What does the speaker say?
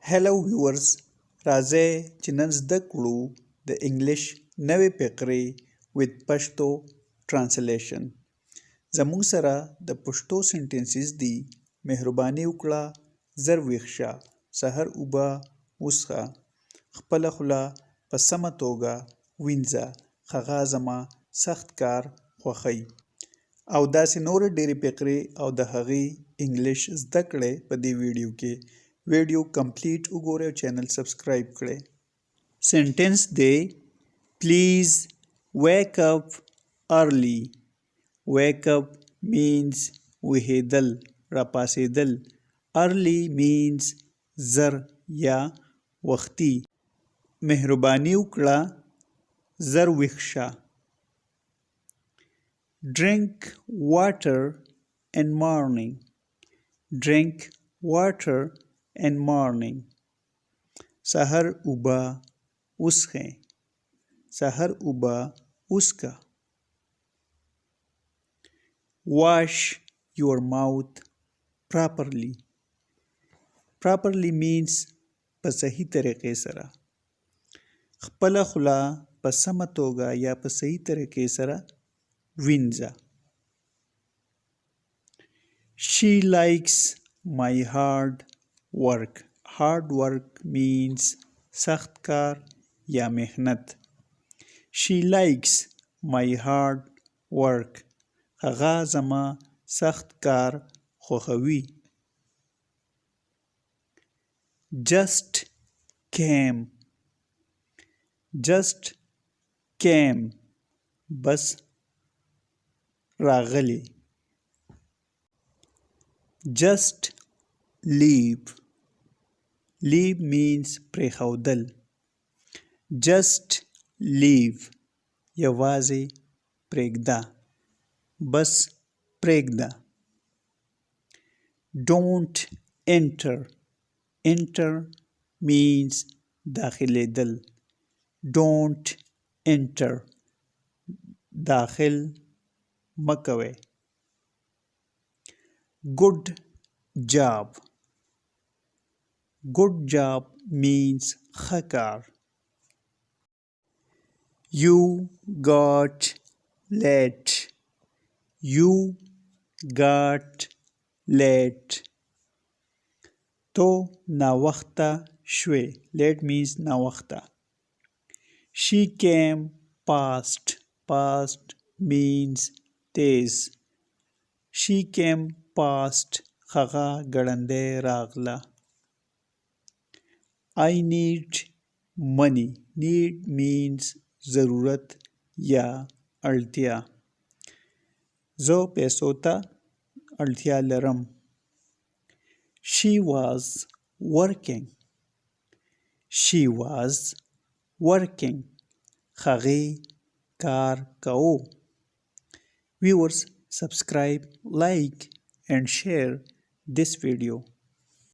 Hello viewers راځئ چې نن زده کړو د انګلیش نوې فقرې with پښتو translation زموږ سره د پښتو سنټنسز دي مهرباني وکړه زر ویښ شه سحر اوبه وڅښه خپله خوله په سمه توګه وینځه هغه زما سخت کار خوښوي او داسې نورې ډېرې فقرې او د هغې انګلیش زده کړئ په دې ویډیو کې ویډیو کمپلیټ وګورئ او چینل سبسکرایب کړئ سنټنس دی Please wake up early. Wake up means ویښېدل راپاڅېدل early means زر یا وختي مهرباني وکړه زر ویښ شه Drink water in morning. Drink water in morning. سحر اوبه وڅښئ سحر اوبه وڅښه Wash your mouth properly. Properly means په صحیح طریقې سره خپله خوله په سمه توګه یا په صحیح طریقې سره وینځه She likes my hard work. Hard work means سخت کار یا محنت She likes my hard work. هغه زما سخت کار خوښوي Just came. Just came. بس راغلی Just leave. Leave means پرېښودل Just leave. یوازې پرېږده بس پرېږده Don't enter. Enter means داخلېدل Don't enter. داخل مه کوئ Good job. Good job means ښه کار You got late. You got late. تو ناوخته شوې Late means ناوخته She came past. Past means تیز She came past. هغه ګړندی راغله I need money. Need means ضرورت یا اړتیا زه پیسو ته اړتیا لرم She was working. She was working. هغې کار کوو Viewers, subscribe, like and share this video.